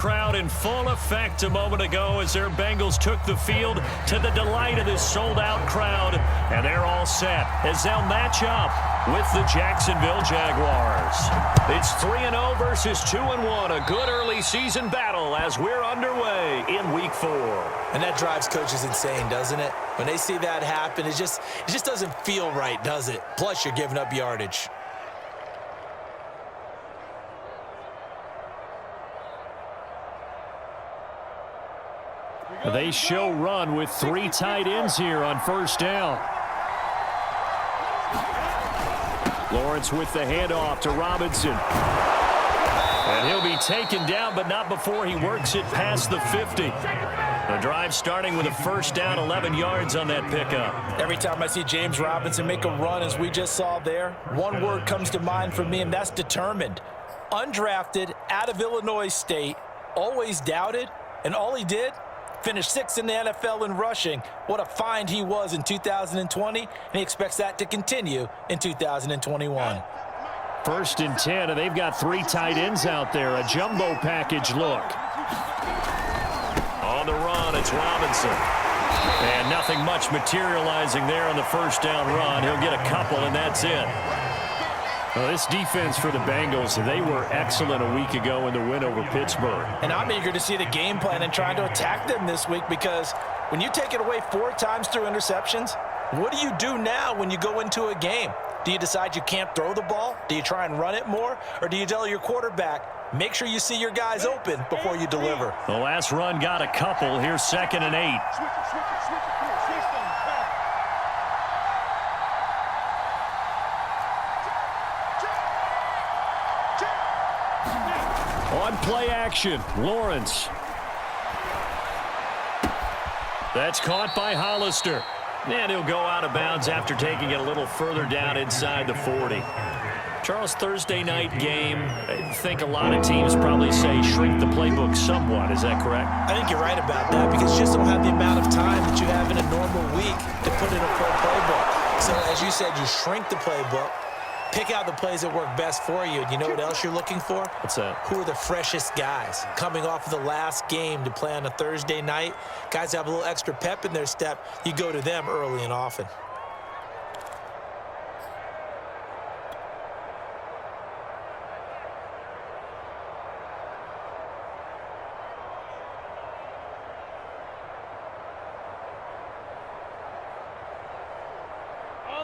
Crowd in full effect a moment ago as their Bengals took the field to the delight of this sold-out crowd. And they're all set as they'll match up with the Jacksonville Jaguars. It's 3-0 versus 2-1. A good early season battle as we're underway in Week 4. And that drives coaches insane, doesn't it? When they see that happen, it just doesn't feel right, does it? Plus, you're giving up yardage. They show run with 3 tight ends here on first down. Lawrence with the handoff to Robinson. And he'll be taken down, but not before he works it past the 50. The drive starting with a first down, 11 yards on that pickup. Every time I see James Robinson make a run, as we just saw there, one word comes to mind for me, and that's determined. Undrafted, out of Illinois State, always doubted, and all he did, finished 6th in the NFL in rushing. What a find he was in 2020, and he expects that to continue in 2021. First and 10, and they've got 3 tight ends out there. A jumbo package look. On the run, it's Robinson. And nothing much materializing there on the first down run. He'll get a couple, and that's it. Well, this defense for the Bengals, they were excellent a week ago in the win over Pittsburgh. And I'm eager to see the game plan and trying to attack them this week, because when you take it away 4 times through interceptions, what do you do now when you go into a game? Do you decide you can't throw the ball? Do you try and run it more? Or do you tell your quarterback, make sure you see your guys open before you deliver? The last run got a couple. Here's 2nd and 8. On play action, Lawrence. That's caught by Hollister. And he'll go out of bounds after taking it a little further down inside the 40. Charles, Thursday night game, I think a lot of teams probably say shrink the playbook somewhat. Is that correct? I think you're right about that, because you just don't have the amount of time that you have in a normal week to put in a full playbook. So, as you said, you shrink the playbook. Pick out the plays that work best for you. And you know what else you're looking for? What's that? Who are the freshest guys coming off of the last game to play on a Thursday night? Guys have a little extra pep in their step. You go to them early and often.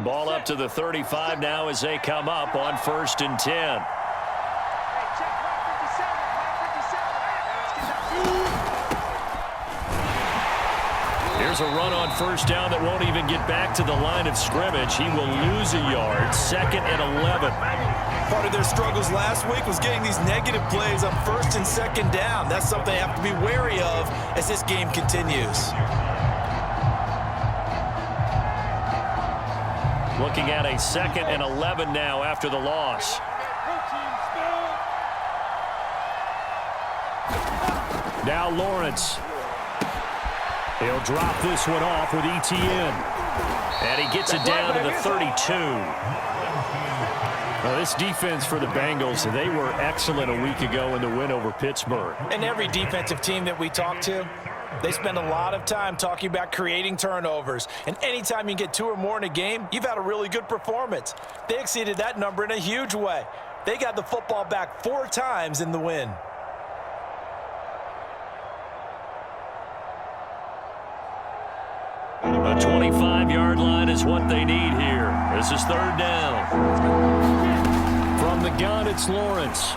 Ball up to the 35 now as they come up on 1st and 10. Here's a run on first down that won't even get back to the line of scrimmage. He will lose a yard. 2nd and 11. Part of their struggles last week was getting these negative plays on 1st and 2nd down. That's something they have to be wary of as this game continues. Looking at a 2nd and 11 now after the loss. Now Lawrence. He'll drop this one off with ETN. And he gets it down to the 32. Now, this defense for the Bengals, they were excellent a week ago in the win over Pittsburgh. And every defensive team that we talk to, they spend a lot of time talking about creating turnovers. And anytime you get 2 or more in a game, you've had a really good performance. They exceeded that number in a huge way. They got the football back 4 times in the win. A 25-yard line is what they need here. This is 3rd down. From the gun, it's Lawrence.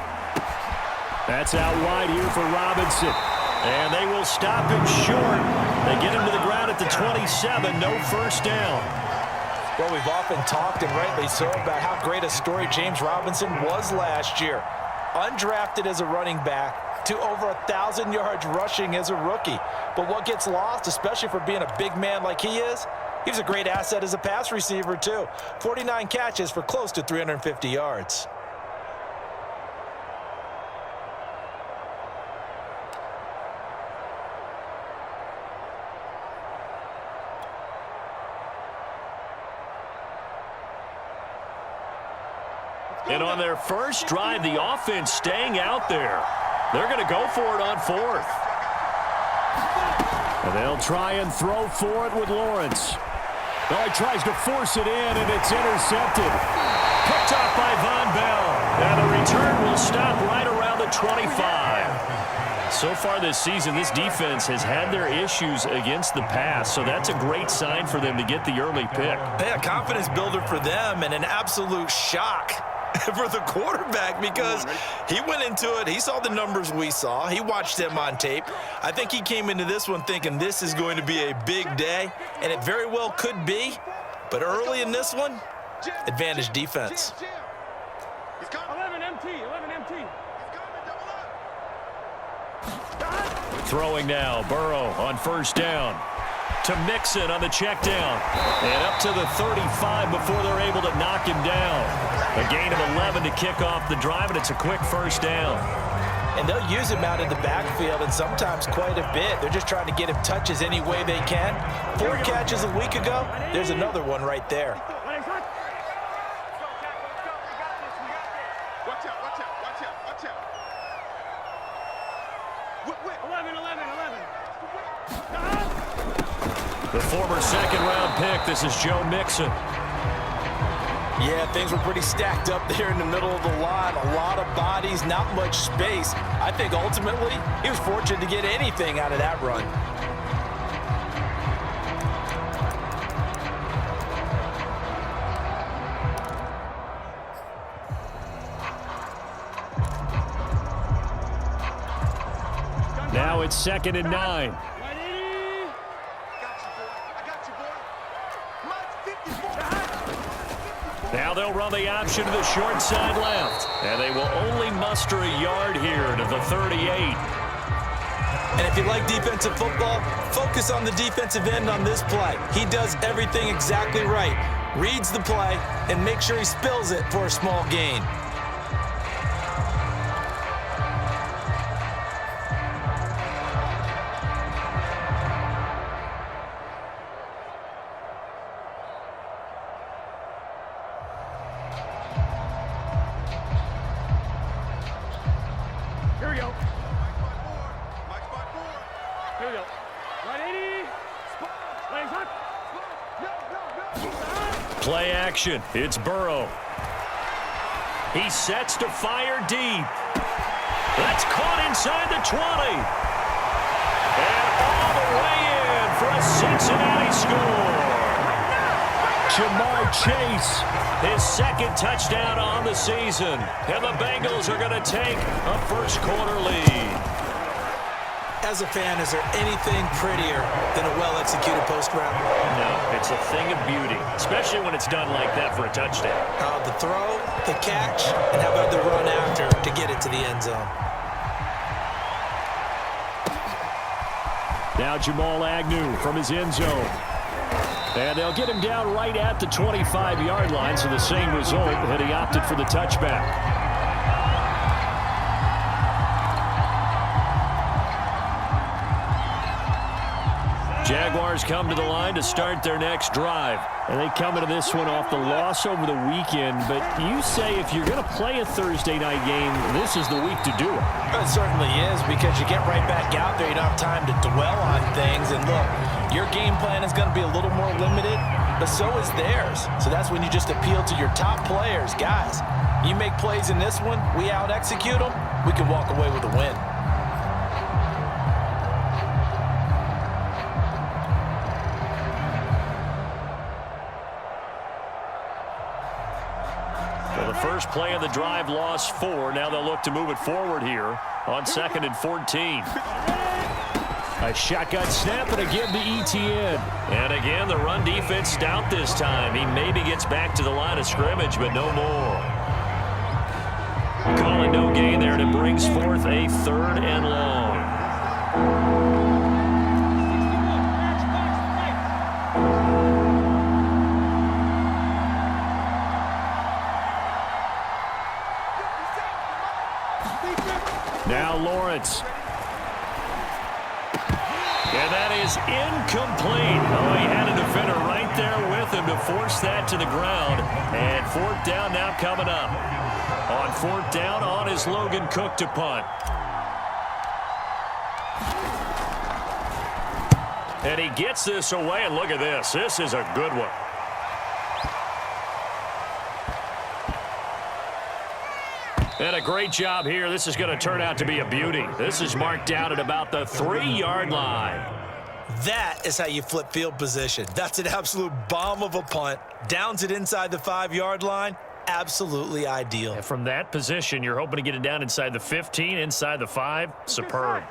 That's out wide here for Robinson. And they will stop him short. They get him to the ground at the 27. No first down. Well, we've often talked, and rightly so, about how great a story James Robinson was last year. Undrafted as a running back to over 1,000 yards rushing as a rookie. But what gets lost, especially for being a big man like he is, he was a great asset as a pass receiver too. 49 catches for close to 350 yards. And on their first drive, the offense staying out there. They're going to go for it on 4th. And they'll try and throw for it with Lawrence. Well, he tries to force it in, and it's intercepted. Picked off by Von Bell. And the return will stop right around the 25. So far this season, this defense has had their issues against the pass, so that's a great sign for them to get the early pick. Yeah, confidence builder for them and an absolute shock for the quarterback because he went into it. He saw the numbers we saw. He watched them on tape. I think he came into this one thinking this is going to be a big day, and it very well could be. But early in this one, advantage defense. 11 MT, 11 MT. Throwing now, Burrow on 1st down. To Mixon on the check down. And up to the 35 before they're able to knock him down. A gain of 11 to kick off the drive, and it's a quick 1st down. And they'll use him out in the backfield, and sometimes quite a bit. They're just trying to get him touches any way they can. 4 catches a week ago. There's another one right there. Watch out, watch out, watch out, watch out. 11, 11, 11. The former 2nd-round pick, this is Joe Mixon. Yeah, things were pretty stacked up there in the middle of the line. A lot of bodies, not much space. I think ultimately he was fortunate to get anything out of that run. Now it's 2nd and 9. Now they'll run the option to the short side left. And they will only muster a yard here to the 38. And if you like defensive football, focus on the defensive end on this play. He does everything exactly right. Reads the play and makes sure he spills it for a small gain. Here we go. Here we go. 180. Legs up. Play action. It's Burrow. He sets to fire deep. That's caught inside the 20. And all the way in for a Cincinnati score. Jamar Chase, his 2nd touchdown on the season. And the Bengals are going to take a 1st-quarter lead. As a fan, is there anything prettier than a well-executed post route? No, it's a thing of beauty, especially when it's done like that for a touchdown. The throw, the catch, and how about the run after to get it to the end zone? Now Jamal Agnew from his end zone. And they'll get him down right at the 25-yard line, so the same result, and he opted for the touchback. Jaguars come to the line to start their next drive. And they come into this one off the loss over the weekend. But you say if you're going to play a Thursday night game, this is the week to do it. It certainly is, because you get right back out there. You don't have time to dwell on things. And look, your game plan is going to be a little more limited, but so is theirs. So that's when you just appeal to your top players. Guys, you make plays in this one, we out-execute them, we can walk away with a win. First play of the drive, lost 4. Now they'll look to move it forward here on 2nd and 14. A shotgun snap and a give to ETN. And again, the run defense stout this time. He maybe gets back to the line of scrimmage, but no more. Calling no gain there, and it brings forth a 3rd and long. Now Lawrence. And that is incomplete. Oh, he had a defender right there with him to force that to the ground. And 4th down now coming up. On 4th down, on is Logan Cook to punt. And he gets this away, and look at this. This is a good one. And a great job here. This is going to turn out to be a beauty. This is marked down at about the 3-yard line. That is how you flip field position. That's an absolute bomb of a punt. Downs it inside the 5-yard line. Absolutely ideal. And from that position, you're hoping to get it down inside the 15, inside the 5. Superb.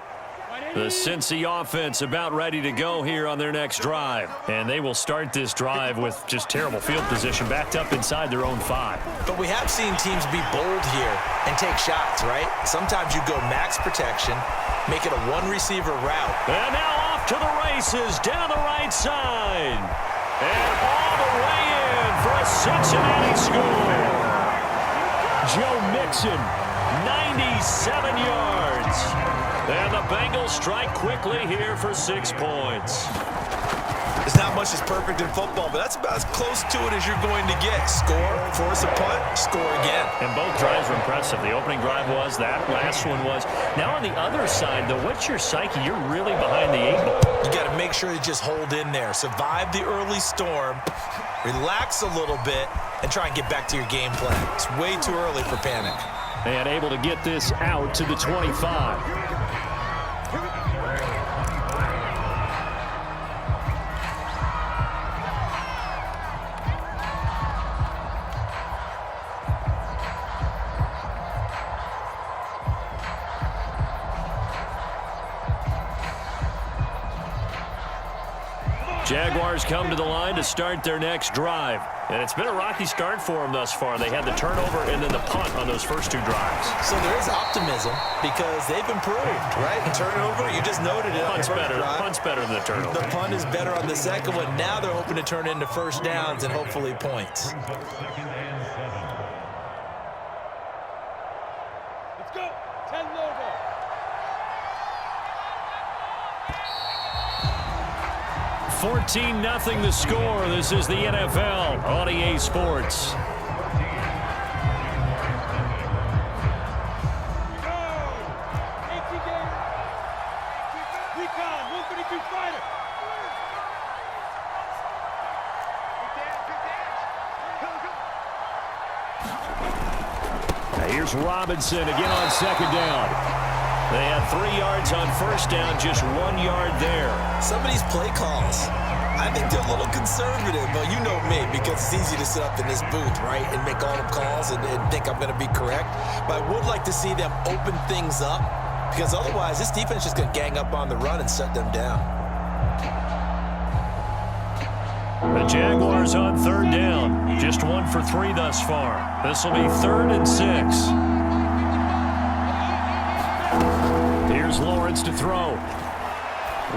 The Cincy offense about ready to go here on their next drive. And they will start this drive with just terrible field position backed up inside their own 5. But we have seen teams be bold here and take shots, right? Sometimes you go max protection, make it a one-receiver route. And now off to the races down the right side. And all the way in for a Cincinnati score. Joe Mixon, 97 yards. And the Bengals strike quickly here for 6 points. There's not much that's perfect in football, but that's about as close to it as you're going to get. Score, force a punt, score again. And both drives were impressive. The opening drive was, that last one was. Now on the other side, though, what's your psyche? You're really behind the 8 ball. You got to make sure you just hold in there. Survive the early storm, relax a little bit, and try and get back to your game plan. It's way too early for panic. And able to get this out to the 25. Jaguars come to the line to start their next drive. And it's been a rocky start for them thus far. They had the turnover and then the punt on those first 2 drives. So there is optimism because they've improved, right? The turnover, you just noted it. Punt's better than the turnover. The punt is better on the second one. Now they're hoping to turn it into first downs and hopefully points. Let's go. 10 logo. $14-0 the score. This is the NFL on EA Sports. Here's Robinson again on second down. They had 3 yards on first down, just 1 yard there. Some of these play calls, I think they're a little conservative, but you know me, because it's easy to sit up in this booth, right, and make all the calls and think I'm going to be correct. But I would like to see them open things up, because otherwise this defense is going to gang up on the run and shut them down. The Jaguars on third down, just 1 for 3 thus far. This will be 3rd and 6. Here's Lawrence to throw.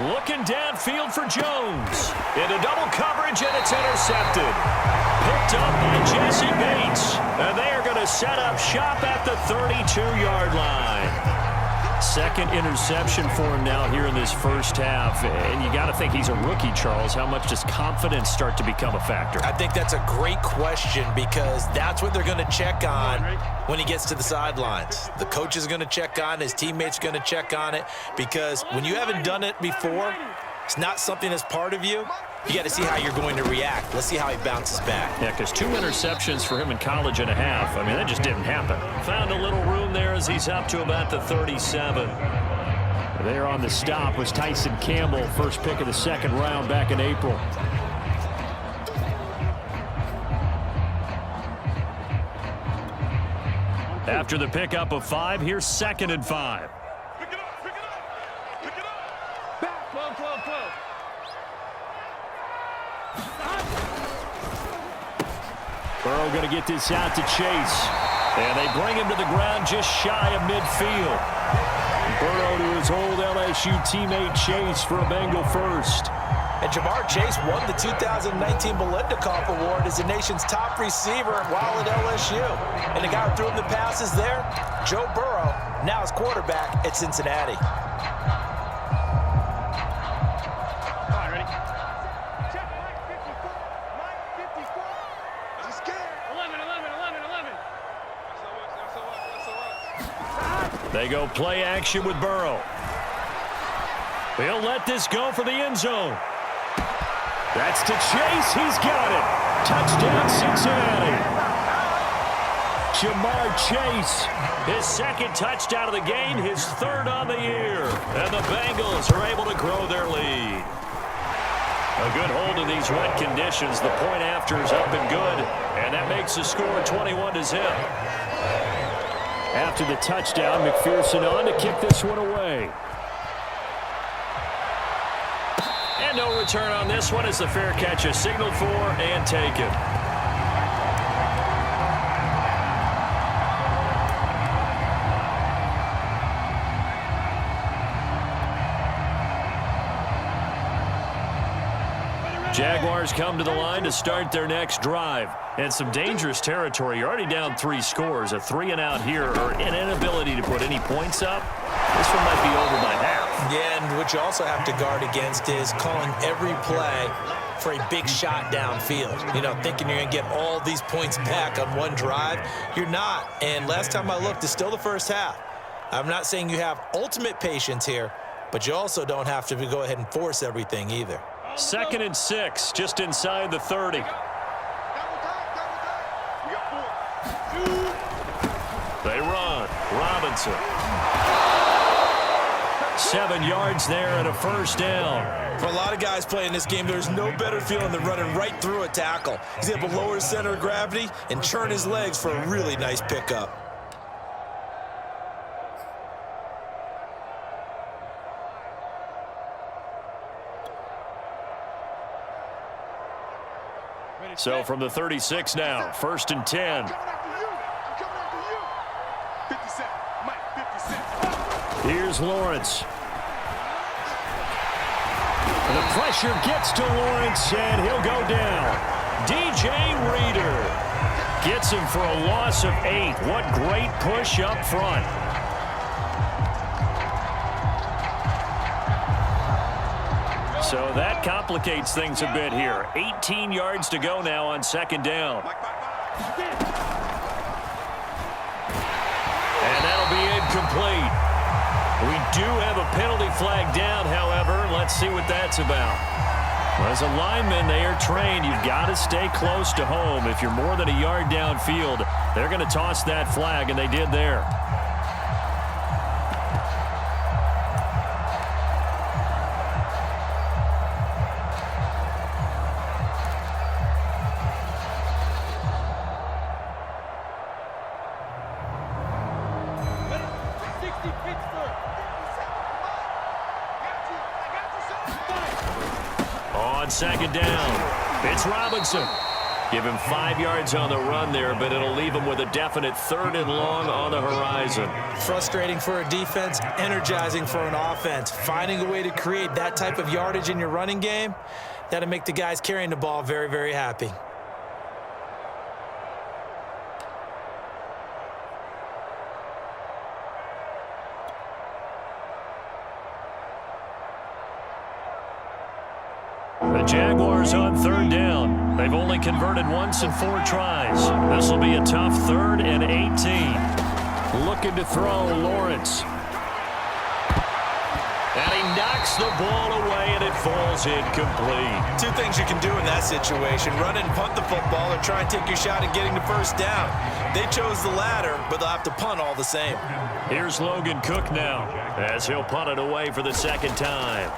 Looking downfield for Jones. Into double coverage, and it's intercepted. Picked up by Jesse Bates. And they are going to set up shop at the 32-yard line. Second interception for him now here in this first half. And you got to think he's a rookie, Charles. How much does confidence start to become a factor? I think that's a great question because that's what they're going to check on when he gets to the sidelines. The coach is going to check on it. His teammates are going to check on it because when you haven't done it before, it's not something that's part of you. You got to see how you're going to react. Let's see how he bounces back. Yeah, because 2 interceptions for him in college and a half. I mean, that just didn't happen. Found a little room there as he's up to about the 37. There on the stop was Tyson Campbell, first pick of the 2nd round back in April. After the pickup of 5, here's 2nd and 5. Burrow going to get this out to Chase. And they bring him to the ground just shy of midfield. Burrow to his old LSU teammate Chase for a Bengal first. And Jamar Chase won the 2019 Biletnikoff Award as the nation's top receiver while at LSU. And the guy who threw him the passes there, Joe Burrow, now his quarterback at Cincinnati. They go play action with Burrow. He'll let this go for the end zone. That's to Chase. He's got it. Touchdown, Cincinnati. Jamar Chase, his second touchdown of the game, his third on the year. And the Bengals are able to grow their lead. A good hold in these wet conditions. The point after is up and good. And that makes the score 21-0. After the touchdown, McPherson on to kick this one away. And no return on this one as the fair catch is signaled for and taken. Jaguars come to the line to start their next drive. And some dangerous territory. You're already down 3 scores. A 3-and-out here or an inability to put any points up. This one might be over by half. Yeah, and what you also have to guard against is calling every play for a big shot downfield. You know, thinking you're going to get all these points back on one drive. You're not. And last time I looked, it's still the first half. I'm not saying you have ultimate patience here, but you also don't have to go ahead and force everything either. 2nd and 6, just inside the 30. They run. Robinson. 7 yards there and a first down. For a lot of guys playing this game, there's no better feeling than running right through a tackle. He's able to lower his center of gravity and churn his legs for a really nice pickup. So from the 36 now, 1st and 10. Here's Lawrence. The pressure gets to Lawrence, and he'll go down. DJ Reader gets him for a loss of 8. What great push up front. So that complicates things a bit here. 18 yards to go now on 2nd down. And that'll be incomplete. We do have a penalty flag down, however. Let's see what that's about. As a lineman, they are trained. You've got to stay close to home. If you're more than a yard downfield, they're going to toss that flag, and they did there. On 2nd down, it's Robinson. Give him 5 yards on the run there, but it'll leave him with a definite 3rd and long on the horizon. Frustrating for a defense, energizing for an offense. Finding a way to create that type of yardage in your running game, that'll make the guys carrying the ball very, very happy. The Jaguars on 3rd down. They've only converted once in 4 tries. This will be a tough 3rd and 18. Looking to throw, Lawrence. And he knocks the ball away, and it falls incomplete. 2 things you can do in that situation: run and punt the football, or try and take your shot at getting the first down. They chose the latter, but they'll have to punt all the same. Here's Logan Cook now, as he'll punt it away for the 2nd time.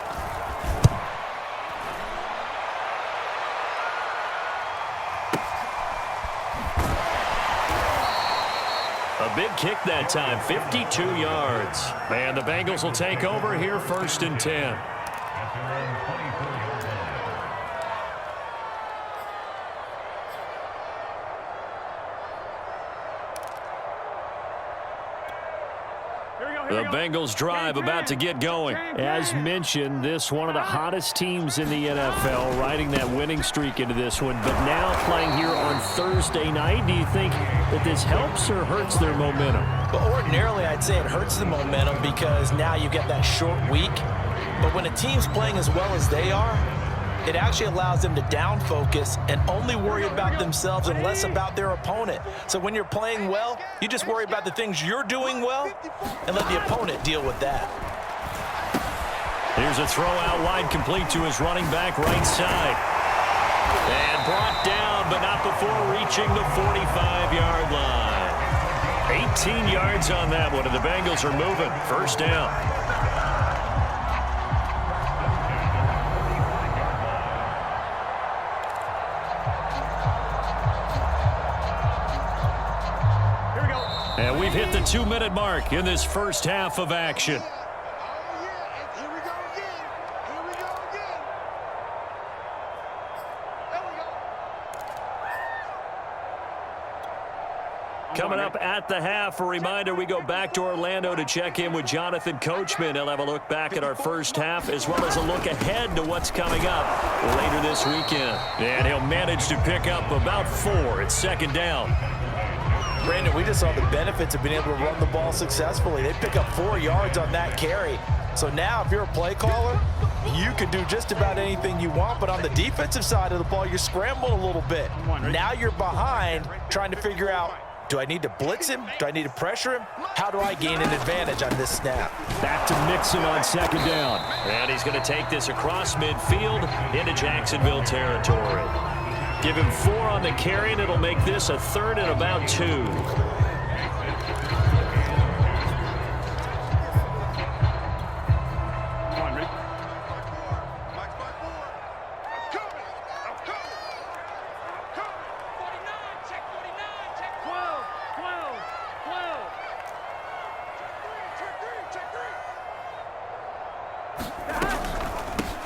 A big kick that time, 52 yards. And the Bengals will take over here, 1st and 10. The Bengals drive about to get going. As mentioned, this one of the hottest teams in the NFL, riding that winning streak into this one, but now playing here on Thursday night. Do you think that this helps or hurts their momentum? But ordinarily, I'd say it hurts the momentum because now you get that short week. But when a team's playing as well as they are, it actually allows them to down focus and only worry about themselves and less about their opponent. So when you're playing well, you just worry about the things you're doing well and let the opponent deal with that. Here's a throw out wide, complete to his running back right side. And brought down, but not before reaching the 45-yard line. 18 yards on that one, and the Bengals are moving. First down. Here we go. And we've hit the 2-minute mark in this first half of action. Coming up at the half, a reminder, we go back to Orlando to check in with Jonathan Coachman. He'll have a look back at our first half as well as a look ahead to what's coming up later this weekend. And he'll manage to pick up about 4. It's second down. Brandon, we just saw the benefits of being able to run the ball successfully. They pick up 4 yards on that carry. So now if you're a play caller, you can do just about anything you want. But on the defensive side of the ball, you're scrambling a little bit. Now you're behind trying to figure out, do I need to blitz him? Do I need to pressure him? How do I gain an advantage on this snap? Back to Mixon on second down. And he's going to take this across midfield into Jacksonville territory. Give him 4 on the carry, and it'll make this a 3rd and about 2.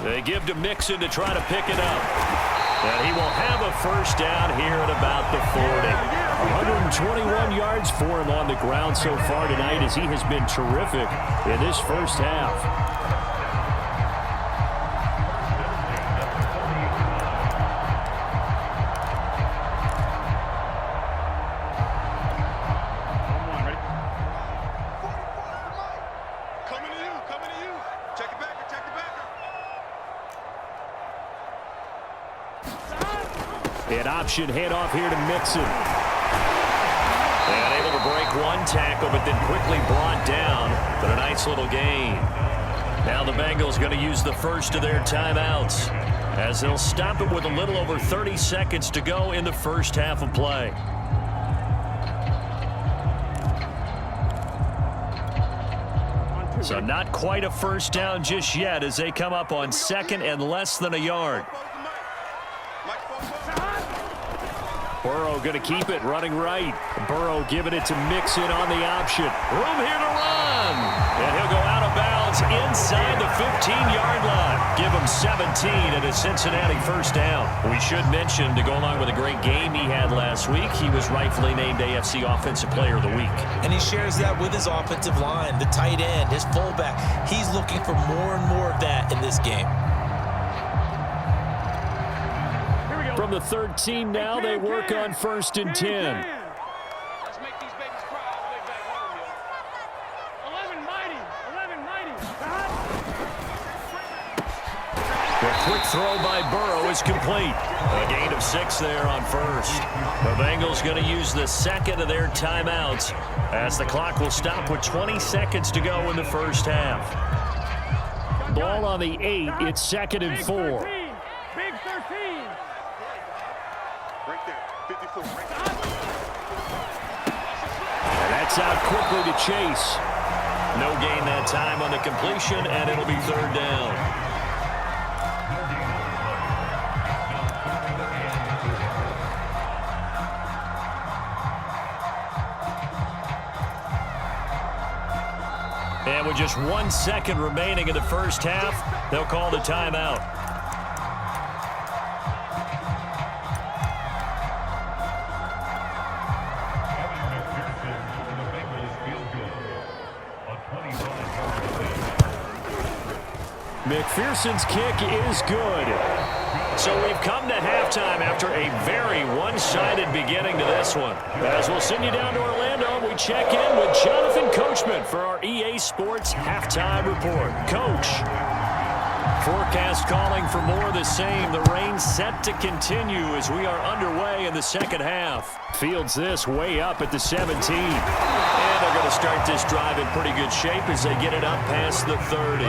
They give to Mixon to try to pick it up. And he will have a first down here at about the 40. 121 yards for him on the ground so far tonight as he has been terrific in this first half. An option handoff here to Mixon. And able to break one tackle, but then quickly brought down. But a nice little gain. Now the Bengals going to use the first of their timeouts as they'll stop it with a little over 30 seconds to go in the first half of play. So not quite a first down just yet as they come up on second and less than a yard. Burrow going to keep it, running right. Burrow giving it to Mixon on the option. Room here to run. And he'll go out of bounds inside the 15-yard line. Give him 17 at a Cincinnati first down. We should mention, to go along with a great game he had last week, he was rightfully named AFC Offensive Player of the Week. And he shares that with his offensive line, the tight end, his fullback. He's looking for more and more of that in this game. From the 13 now, they work on 1st and 10. Let's make these babies cry all the way back home, yo. 11 mighty. The quick throw by Burrow is complete. A gain of 6 there on first. The Bengals going to use the second of their timeouts as the clock will stop with 20 seconds to go in the first half. Ball on the 8. It's 2nd and 4. Big 13. Right there, 54. And that's out quickly to Chase. No gain that time on the completion, and it'll be 3rd down. And with just 1 second remaining in the first half, they'll call the timeout. McPherson's kick is good. So we've come to halftime after a very one-sided beginning to this one. As we'll send you down to Orlando, we check in with Jonathan Coachman for our EA Sports Halftime Report. Coach, forecast calling for more of the same. The rain set to continue as we are underway in the second half. Fields this way up at the 17. And they're going to start this drive in pretty good shape as they get it up past the 30.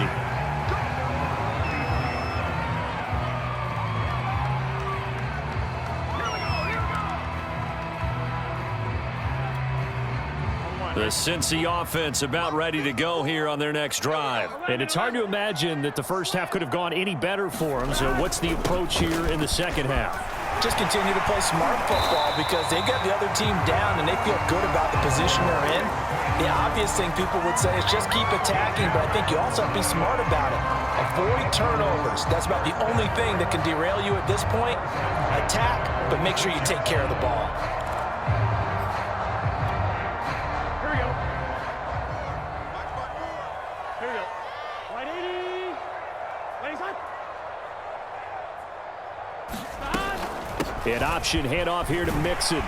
The Cincy offense about ready to go here on their next drive. And it's hard to imagine that the first half could have gone any better for them. So what's the approach here in the second half? Just continue to play smart football because they got the other team down and they feel good about the position they're in. The obvious thing people would say is just keep attacking, but I think you also have to be smart about it. Avoid turnovers. That's about the only thing that can derail you at this point. Attack, but make sure you take care of the ball. Here we go. Here we go. 180. Ladies on. An option handoff here to Mixon.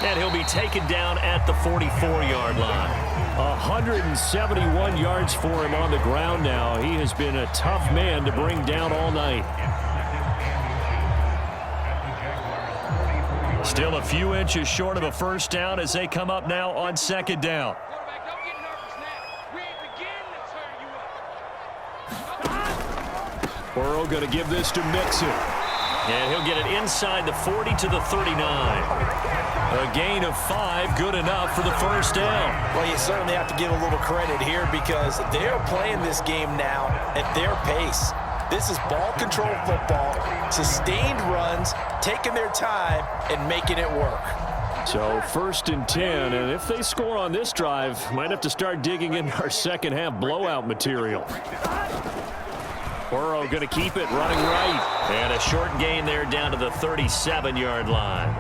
And he'll be taken down at the 44-yard line. 171 yards for him on the ground now. He has been a tough man to bring down all night. Still a few inches short of a first down as they come up now on second down. Quarterback, don't get nervous now. We ain't beginning to turn you up. Burrow going to give this to Mixon. And he'll get it inside the 40 to the 39. A gain of 5, good enough for the first down. Well, you certainly have to give a little credit here because they're playing this game now at their pace. This is ball control football, sustained runs, taking their time, and making it work. So 1st and 10, and if they score on this drive, might have to start digging in our second half blowout material. Burrow going to keep it running right. And a short gain there down to the 37-yard line.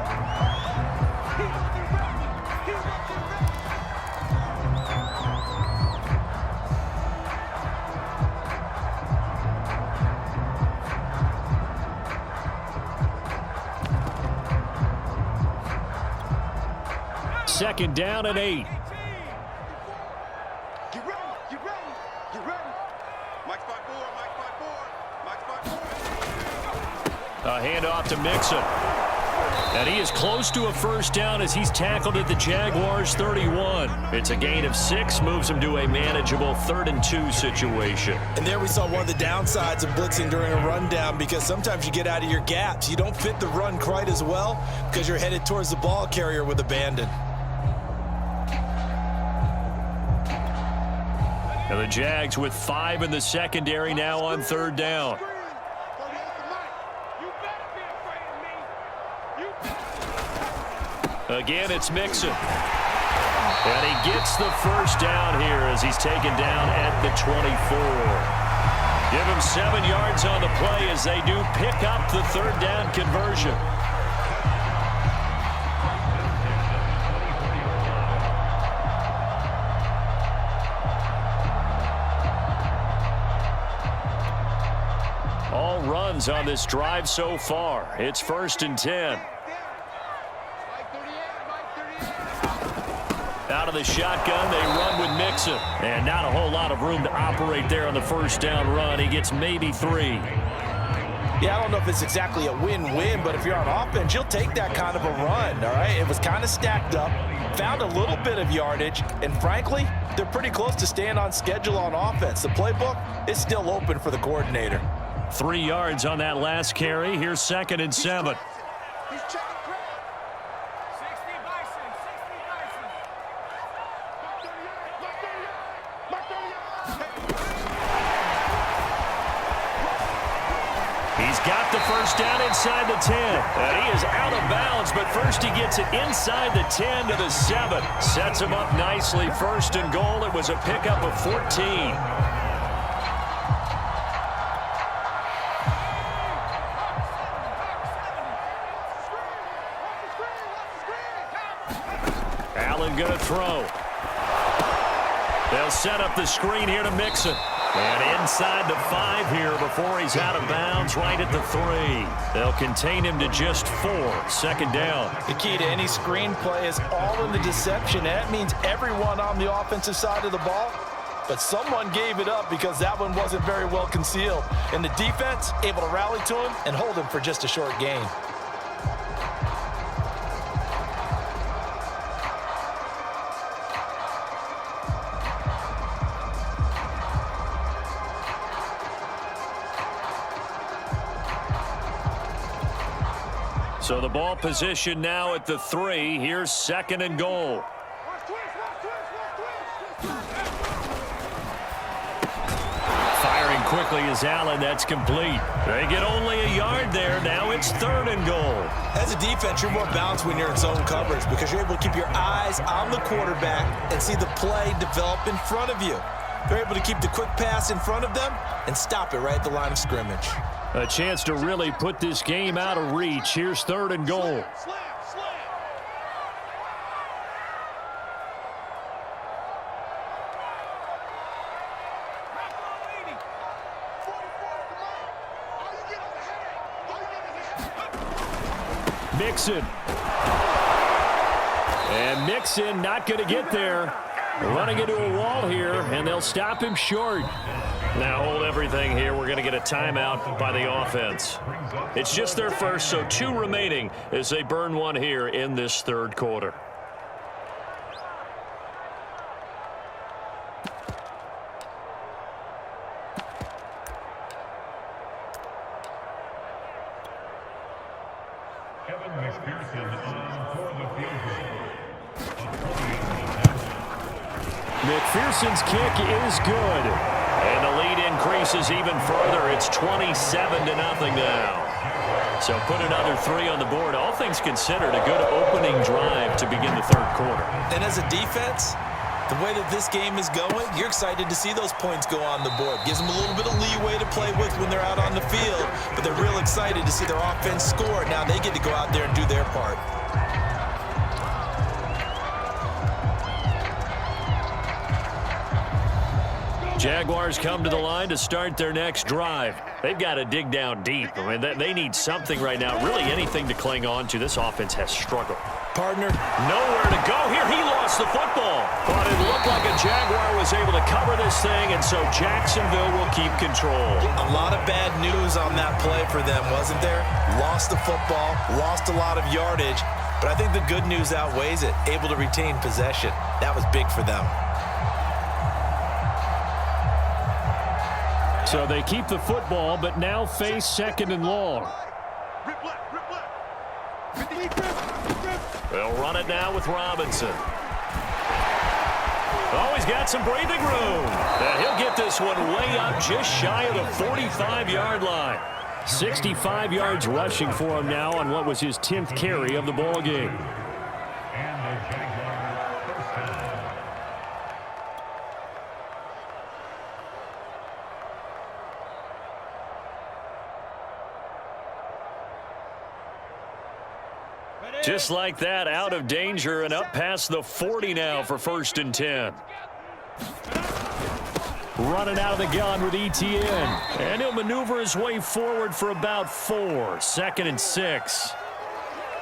Second down and 8. Get ready, get ready, get ready. Mike's 5-4, Mike's 5-4, Mike's 5-4. A handoff to Mixon. And he is close to a first down as he's tackled at the Jaguars' 31. It's a gain of 6, moves him to a manageable 3rd and 2 situation. And there we saw one of the downsides of blitzing during a rundown because sometimes you get out of your gaps. You don't fit the run quite as well because you're headed towards the ball carrier with abandon. And the Jags with 5 in the secondary now on 3rd down. Again, it's Mixon. And he gets the first down here as he's taken down at the 24. Give him 7 yards on the play as they do pick up the 3rd down conversion. All runs on this drive so far. It's 1st and 10. Out of the shotgun, they run with Mixon. And not a whole lot of room to operate there on the first down run. He gets maybe 3. Yeah, I don't know if it's exactly a win-win, but if you're on offense, you'll take that kind of a run, all right? It was kind of stacked up, found a little bit of yardage, and frankly, they're pretty close to staying on schedule on offense. The playbook is still open for the coordinator. 3 yards on that last carry. Here's 2nd and 7. He's checking crowd. 60 Bison, 60 Bison. Mark 38, He's got the first down inside the 10. And he is out of bounds, but first he gets it inside the 10 to the 7. Sets him up nicely. 1st and goal. It was a pickup of 14. Allen going to throw. They'll set up the screen here to Mixon. And inside the 5 here before he's out of bounds right at the 3. They'll contain him to just 4. 2nd down. The key to any screen play is all in the deception. That means everyone on the offensive side of the ball, but someone gave it up because that one wasn't very well concealed. And the defense able to rally to him and hold him for just a short gain. So the ball position now at the 3. Here's 2nd and goal. Watch twist, watch twist, watch quickly as Allen. That's complete. They get only a yard there. Now it's 3rd and goal. As a defense, you're more balanced when you're in zone coverage because you're able to keep your eyes on the quarterback and see the play develop in front of you. They're able to keep the quick pass in front of them and stop it right at the line of scrimmage. A chance to really put this game out of reach. Here's 3rd and goal. Slam. Mixon. And Mixon not going to get there. Running into a wall here, and they'll stop him short. Now hold everything here. We're going to get a timeout by the offense. It's just their first, so 2 remaining as they burn one here in this 3rd quarter. McPherson's kick is good. And the lead increases even further. It's 27-0 now. So put another 3 on the board. All things considered, a good opening drive to begin the 3rd quarter. And as a defense, the way that this game is going, you're excited to see those points go on the board. Gives them a little bit of leeway to play with when they're out on the field, but they're real excited to see their offense score. Now they get to go out there and do their part. Jaguars come to the line to start their next drive. They've got to dig down deep. I mean, they need something right now, really anything to cling on to. This offense has struggled. Partner. Nowhere to go here. He lost the football. But it looked like a Jaguar was able to cover this thing, and so Jacksonville will keep control. A lot of bad news on that play for them, wasn't there? Lost the football, lost a lot of yardage, but I think the good news outweighs it. Able to retain possession. That was big for them. So they keep the football, but now face 2nd and long. They'll run it now with Robinson. Oh, he's got some breathing room. And he'll get this one way up just shy of the 45-yard line. 65 yards rushing for him now on what was his 10th carry of the ball game. Just like that, out of danger and up past the 40 now for 1st and 10. Running out of the gun with ETN. And he'll maneuver his way forward for about 4. 2nd and 6.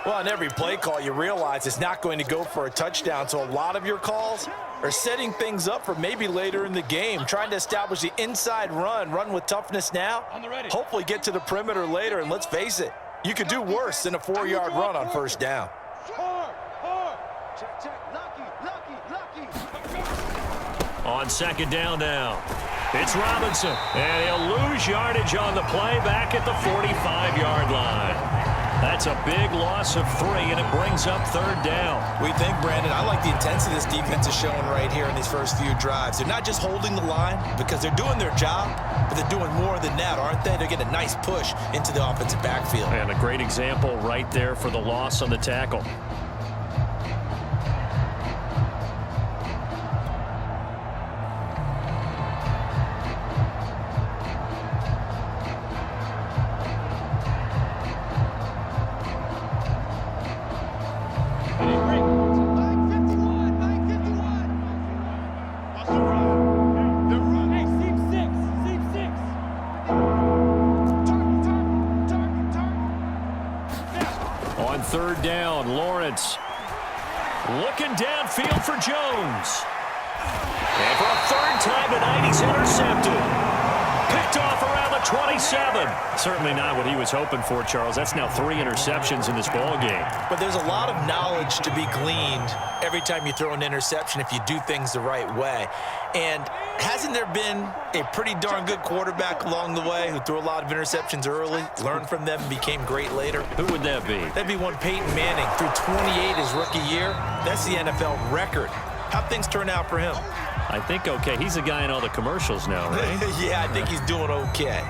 Well, on every play call, you realize it's not going to go for a touchdown, so a lot of your calls are setting things up for maybe later in the game, trying to establish the inside run with toughness now, hopefully get to the perimeter later, and let's face it, you could do worse than a 4-yard run on 1st down. On 2nd down now, it's Robinson, and he'll lose yardage on the play back at the 45-yard line. That's a big loss of 3, and it brings up 3rd down. We think, Brandon, I like the intensity this defense is showing right here in these first few drives. They're not just holding the line because they're doing their job, but they're doing more than that, aren't they? They're getting a nice push into the offensive backfield. And a great example right there for the loss on the tackle. On 3rd down, Lawrence looking downfield for Jones. And for a 3rd time tonight, he's intercepted. Picked off around the 27. Certainly not what he was hoping for, Charles. That's now 3 interceptions in this ball game. But there's a lot of knowledge to be gleaned every time you throw an interception if you do things the right way. And hasn't there been a pretty darn good quarterback along the way who threw a lot of interceptions early, learned from them, and became great later? Who would that be? That'd be one Peyton Manning. Threw 28 his rookie year. That's the NFL record. How'd things turn out for him? I think okay. He's the guy in all the commercials now, right? Yeah, I think he's doing okay.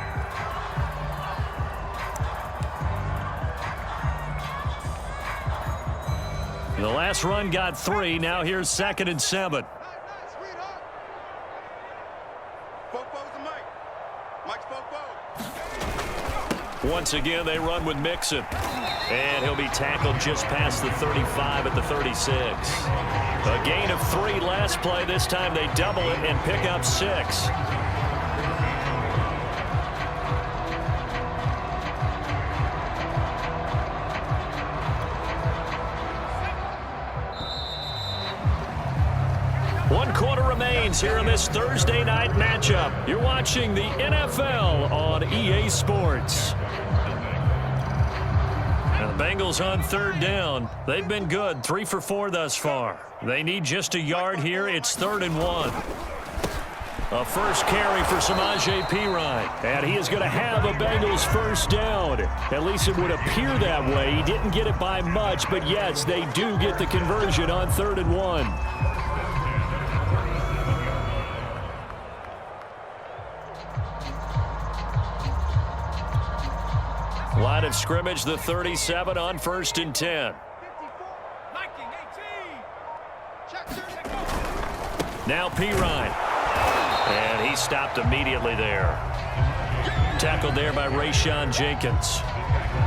The last run got 3. Now here's 2nd and 7. Once again, they run with Mixon. And he'll be tackled just past the 35 at the 36. A gain of 3 last play. This time they double it and pick up 6. One quarter remains here in this Thursday night matchup. You're watching the NFL on EA Sports. Now the Bengals on 3rd down. They've been good, 3 for 4 thus far. They need just a yard here. It's 3rd and 1. A first carry for Samaje Perine. And he is going to have a Bengals first down. At least it would appear that way. He didn't get it by much, but yes, they do get the conversion on 3rd and 1. Line of scrimmage, the 37 on 1st and 10. Now Perine. And he stopped immediately there. Tackled there by Rayshon Jenkins.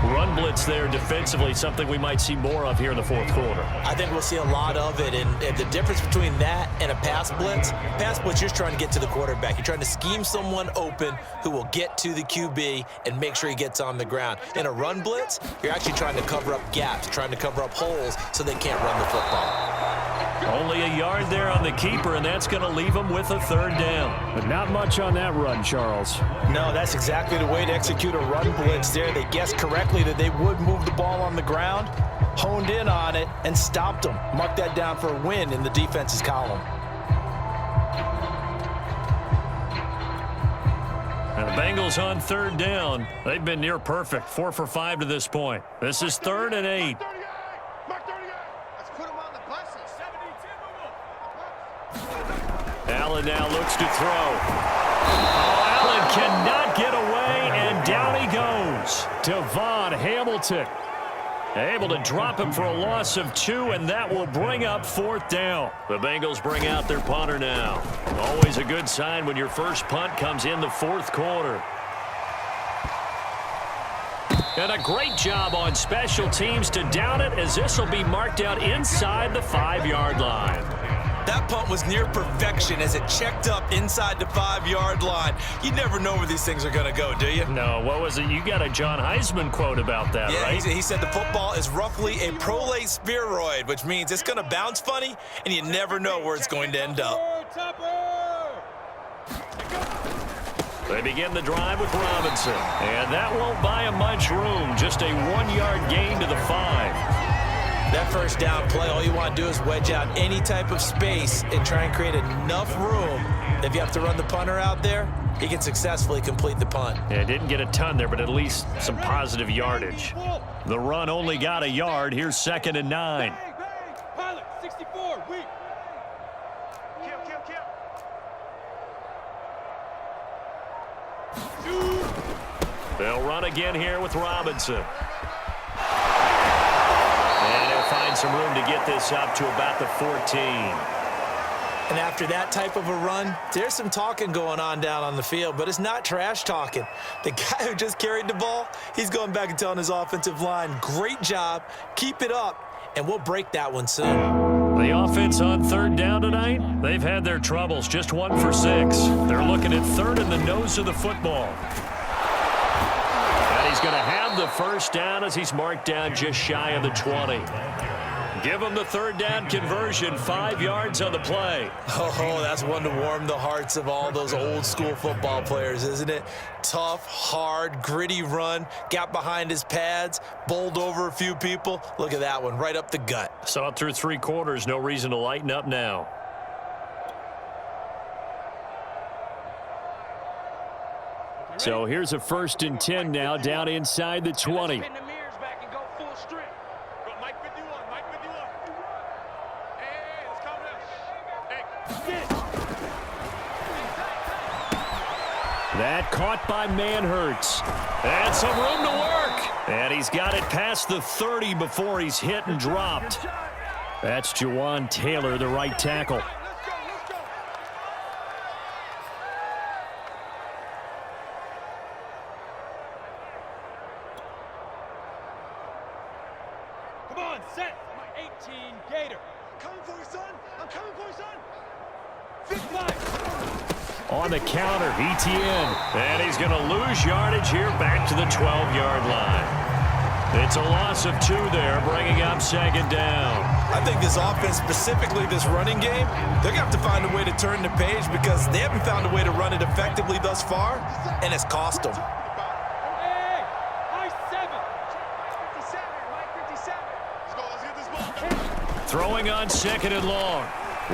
Run blitz there defensively, something we might see more of here in the 4th quarter. I think we'll see a lot of it, and the difference between that and a pass blitz, you're just trying to get to the quarterback. You're trying to scheme someone open who will get to the QB and make sure he gets on the ground. In a run blitz, you're actually trying to cover up gaps, trying to cover up holes so they can't run the football. Only a yard there on the keeper, and that's going to leave him with a 3rd down. But not much on that run, Charles. No, that's exactly the way to execute a run blitz there. They guessed correctly that they would move the ball on the ground, honed in on it, and stopped them. Mark that down for a win in the defense's column. And the Bengals on 3rd down. They've been near perfect, 4 for 5 to this point. This is 3rd and 8. Allen now looks to throw. Oh, Allen cannot get away, and down he goes. Devon Hamilton. Able to drop him for a loss of 2, and that will bring up 4th down. The Bengals bring out their punter now. Always a good sign when your first punt comes in the 4th quarter. And a great job on special teams to down it, as this will be marked out inside the 5-yard line. That punt was near perfection as it checked up inside the 5-yard line. You never know where these things are going to go, do you? No, what was it? You got a John Heisman quote about that, yeah, right? He said the football is roughly a prolate spheroid, which means it's going to bounce funny, and you never know where it's going to end up. They begin the drive with Robinson, and that won't buy him much room. Just a 1-yard gain to the 5. That first down play, all you want to do is wedge out any type of space and try and create enough room. If you have to run the punter out there, he can successfully complete the punt. Yeah, didn't get a ton there, but at least some positive yardage. The run only got a yard. Here's 2nd and 9. Pilot, 64, weak. They'll run again here with Robinson. Find some room to get this up to about the 14. And after that type of a run, there's some talking going on down on the field, but it's not trash talking. The guy who just carried the ball, he's going back and telling his offensive line, great job, keep it up, and we'll break that one soon. The offense on 3rd down tonight, they've had their troubles, just 1 for 6. They're looking at 3rd in the nose of the football. And he's going to have the first down as he's marked down just shy of the 20. Give him the 3rd down conversion, 5 yards on the play. Oh, that's one to warm the hearts of all those old school football players, isn't it? Tough, hard, gritty run, got behind his pads, bowled over a few people. Look at that one, right up the gut. Saw it through 3 quarters, no reason to lighten up now. So here's a 1st and 10 now, down inside the 20. Caught by Manhurts. And some room to work. And he's got it past the 30 before he's hit and dropped. That's Jawan Taylor, the right tackle. Come on, set. My 18 Gator. Coming for you, son. I'm coming for you, son. 55. On the counter, ETN. And he's going to lose yardage here back to the 12-yard line. It's a loss of 2 there, bringing up second down. I think this offense, specifically this running game, they're going to have to find a way to turn the page because they haven't found a way to run it effectively thus far, and it's cost them. Hey, high 7. 57, Mike 57. Let's go. Let's get this ball. Throwing on second and long.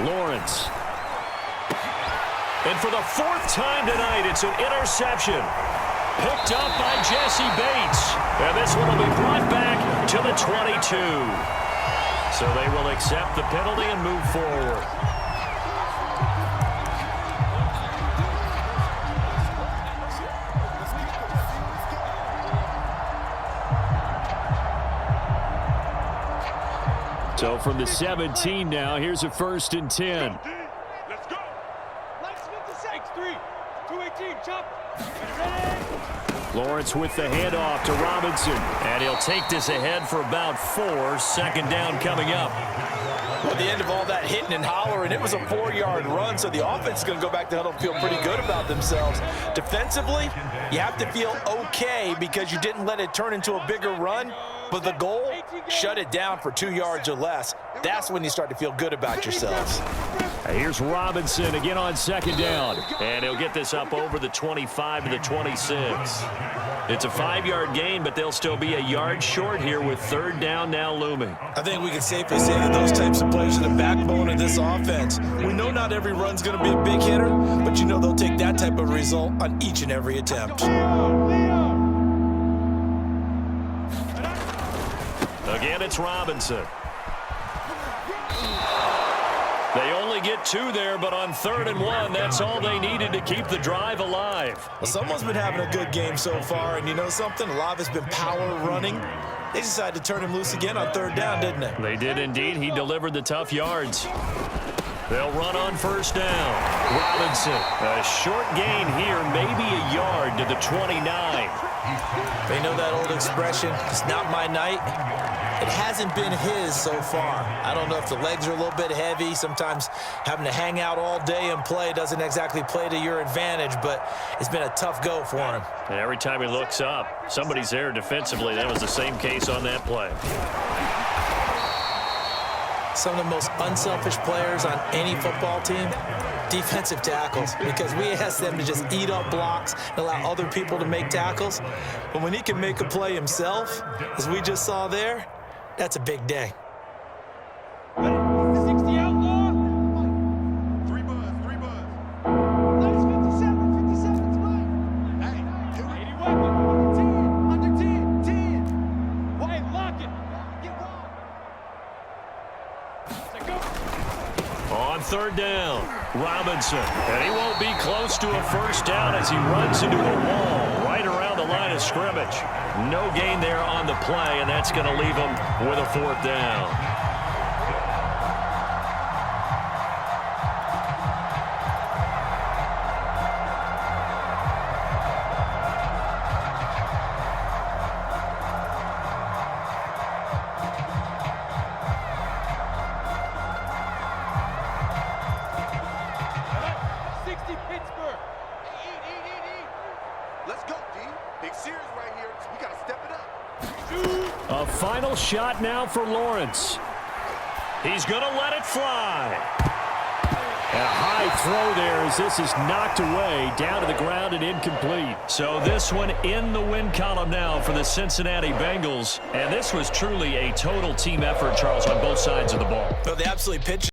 Lawrence. And for the 4th time tonight, it's an interception. Picked up by Jesse Bates. And this one will be brought back to the 22. So they will accept the penalty and move forward. So from the 17 now, here's a 1st and 10. Let's go. Mike 56. 3. 218, chop. Lawrence with the handoff to Robinson. And he'll take this ahead for about 4. Second down coming up. At the end of all that hitting and hollering, it was a 4-yard run, so the offense is going to go back to huddle and feel pretty good about themselves. Defensively, you have to feel okay because you didn't let it turn into a bigger run, but the goal, shut it down for 2 yards or less. That's when you start to feel good about yourselves. Here's Robinson again on second down. And he'll get this up over the 25 to the 26. It's a 5-yard gain, but they'll still be a yard short here with 3rd down now looming. I think we can safely say that those types of plays are the backbone of this offense. We know not every run's going to be a big hitter, but you know they'll take that type of result on each and every attempt. Again, it's Robinson. They only get 2 there, but on 3rd and 1, that's all they needed to keep the drive alive. Well, someone's been having a good game so far, and you know something? A lot of it's been power running. They decided to turn him loose again on 3rd down, didn't they? They did indeed. He delivered the tough yards. They'll run on 1st down. Robinson, a short gain here, maybe a yard to the 29. They know that old expression, it's not my night. It hasn't been his so far. I don't know if the legs are a little bit heavy. Sometimes having to hang out all day and play doesn't exactly play to your advantage, but it's been a tough go for him. And every time he looks up, somebody's there defensively. That was the same case on that play. Some of the most unselfish players on any football team, defensive tackles, because we ask them to just eat up blocks and allow other people to make tackles. But when he can make a play himself, as we just saw there, that's a big day. 60 outlaw. 3 buzz. 3 buzz. That's 57. 57's mine. Hey, 80 weapon. Under 10. 10. Hey, lock it. Get wrong. Set go. On 3rd down, Robinson. And he won't be close to a 1st down as he runs into a wall right around the line of scrimmage. No gain there on the play, and that's going to leave him with a 4th down. let's go, D. Big series right here. We got to step it up. A final shot now for Lawrence. He's going to let it fly. And a high throw there as this is knocked away, down to the ground and incomplete. So this one in the win column now for the Cincinnati Bengals. And this was truly a total team effort, Charles, on both sides of the ball. Well, they absolutely pitched